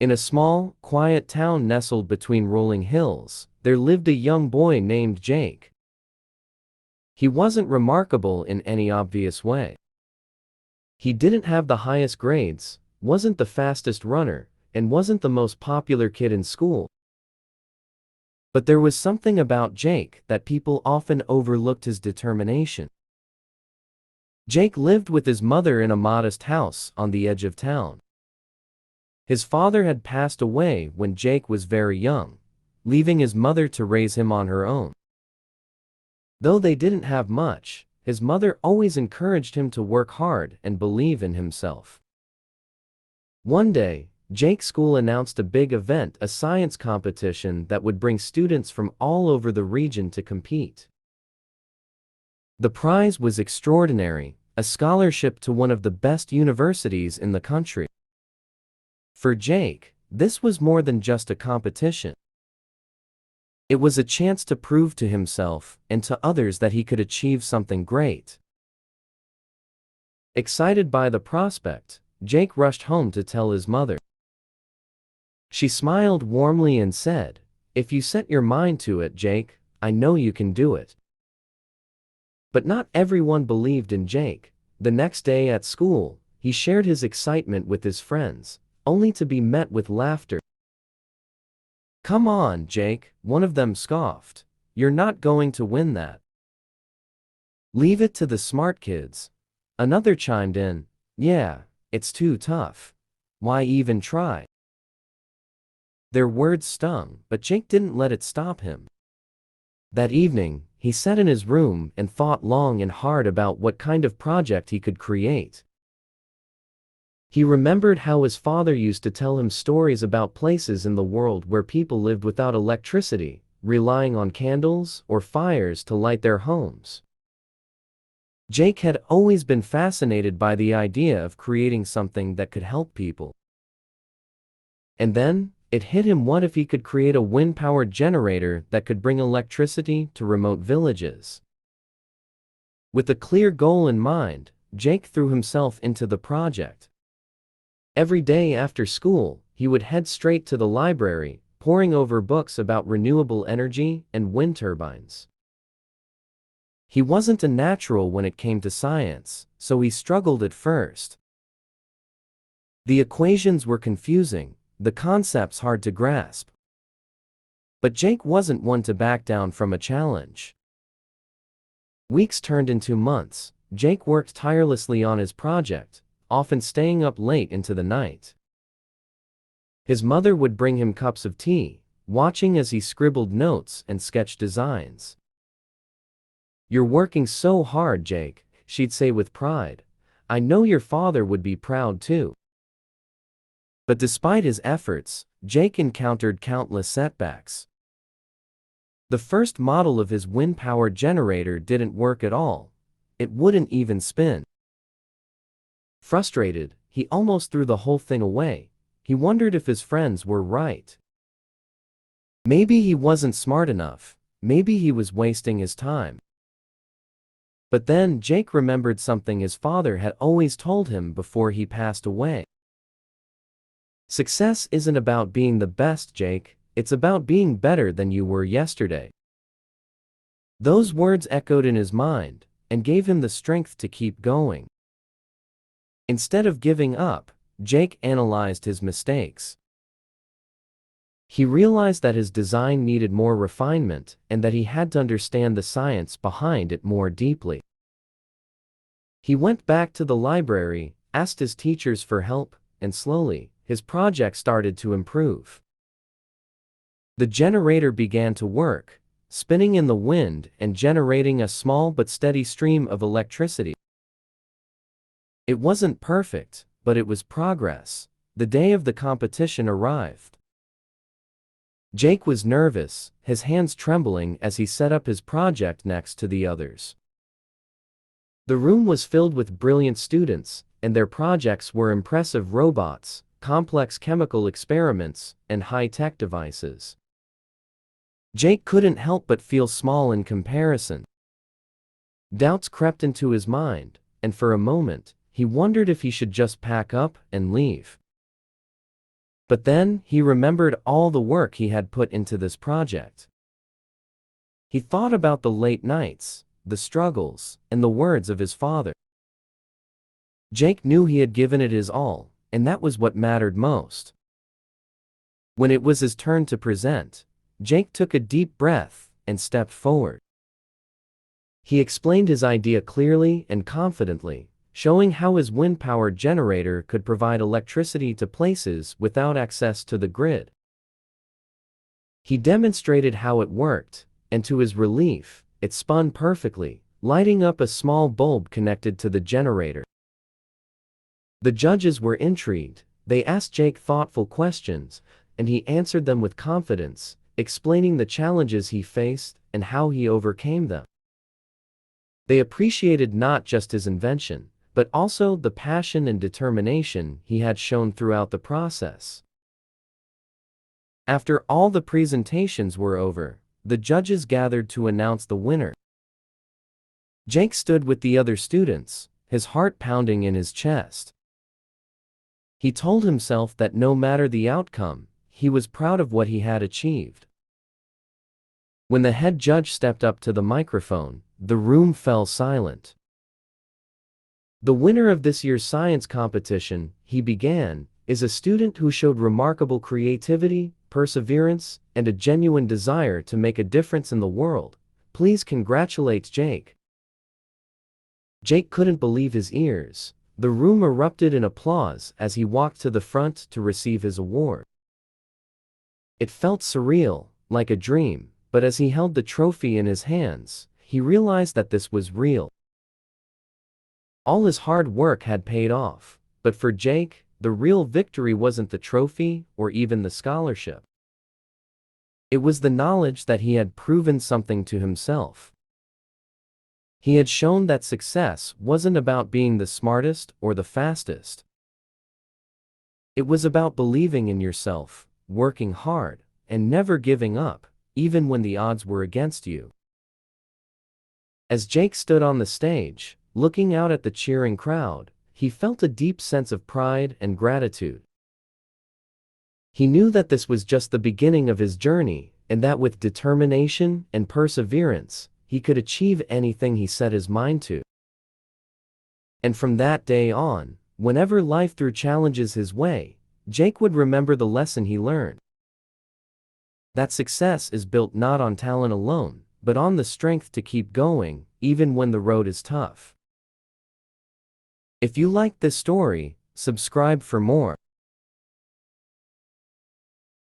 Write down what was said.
In a small, quiet town nestled between rolling hills, there lived a young boy named Jake. He wasn't remarkable in any obvious way. He didn't have the highest grades, wasn't the fastest runner, and wasn't the most popular kid in school. But there was something about Jake that people often overlooked: his determination. Jake lived with his mother in a modest house on the edge of town. His father had passed away when Jake was very young, leaving his mother to raise him on her own. Though they didn't have much, his mother always encouraged him to work hard and believe in himself. One day, Jake's school announced a big event, a science competition that would bring students from all over the region to compete. The prize was extraordinary, a scholarship to one of the best universities in the country. For Jake, this was more than just a competition. It was a chance to prove to himself and to others that he could achieve something great. Excited by the prospect, Jake rushed home to tell his mother. She smiled warmly and said, "If you set your mind to it, Jake, I know you can do it." But not everyone believed in Jake. The next day at school, he shared his excitement with his friends, only to be met with laughter. "Come on, Jake," one of them scoffed. "You're not going to win that." "Leave it to the smart kids," another chimed in. "Yeah, it's too tough. Why even try?" Their words stung, but Jake didn't let it stop him. That evening, he sat in his room and thought long and hard about what kind of project he could create. He remembered how his father used to tell him stories about places in the world where people lived without electricity, relying on candles or fires to light their homes. Jake had always been fascinated by the idea of creating something that could help people. And then, it hit him: what if he could create a wind-powered generator that could bring electricity to remote villages? With a clear goal in mind, Jake threw himself into the project. Every day after school, he would head straight to the library, poring over books about renewable energy and wind turbines. He wasn't a natural when it came to science, so he struggled at first. The equations were confusing, the concepts hard to grasp. But Jake wasn't one to back down from a challenge. Weeks turned into months. Jake worked tirelessly on his project, often staying up late into the night. His mother would bring him cups of tea, watching as he scribbled notes and sketched designs. "You're working so hard, Jake," she'd say with pride. "I know your father would be proud too." But despite his efforts, Jake encountered countless setbacks. The first model of his wind-powered generator didn't work at all. It wouldn't even spin. Frustrated, he almost threw the whole thing away. He wondered if his friends were right. Maybe he wasn't smart enough. Maybe he was wasting his time. But then Jake remembered something his father had always told him before he passed away. "Success isn't about being the best, Jake. It's about being better than you were yesterday." Those words echoed in his mind and gave him the strength to keep going. Instead of giving up, Jake analyzed his mistakes. He realized that his design needed more refinement and that he had to understand the science behind it more deeply. He went back to the library, asked his teachers for help, and slowly, his project started to improve. The generator began to work, spinning in the wind and generating a small but steady stream of electricity. It wasn't perfect, but it was progress. The day of the competition arrived. Jake was nervous, his hands trembling as he set up his project next to the others. The room was filled with brilliant students, and their projects were impressive robots, complex chemical experiments, and high-tech devices. Jake couldn't help but feel small in comparison. Doubts crept into his mind, and for a moment, he wondered if he should just pack up and leave. But then, he remembered all the work he had put into this project. He thought about the late nights, the struggles, and the words of his father. Jake knew he had given it his all, and that was what mattered most. When it was his turn to present, Jake took a deep breath and stepped forward. He explained his idea clearly and confidently, showing how his wind-powered generator could provide electricity to places without access to the grid. He demonstrated how it worked, and to his relief, it spun perfectly, lighting up a small bulb connected to the generator. The judges were intrigued. They asked Jake thoughtful questions, and he answered them with confidence, explaining the challenges he faced and how he overcame them. They appreciated not just his invention, but also the passion and determination he had shown throughout the process. After all the presentations were over, the judges gathered to announce the winner. Jake stood with the other students, his heart pounding in his chest. He told himself that no matter the outcome, he was proud of what he had achieved. When the head judge stepped up to the microphone, the room fell silent. The winner of this year's science competition, he began, is a student who showed remarkable creativity, perseverance, and a genuine desire to make a difference in the world. Please congratulate Jake. Jake couldn't believe his ears. The room erupted in applause as he walked to the front to receive his award. It felt surreal, like a dream, but as he held the trophy in his hands, he realized that this was real. All his hard work had paid off, but for Jake, the real victory wasn't the trophy or even the scholarship. It was the knowledge that he had proven something to himself. He had shown that success wasn't about being the smartest or the fastest. It was about believing in yourself, working hard, and never giving up, even when the odds were against you. As Jake stood on the stage, looking out at the cheering crowd, he felt a deep sense of pride and gratitude. He knew that this was just the beginning of his journey, and that with determination and perseverance, he could achieve anything he set his mind to. And from that day on, whenever life threw challenges his way, Jake would remember the lesson he learned. That success is built not on talent alone, but on the strength to keep going, even when the road is tough. If you liked this story, subscribe for more.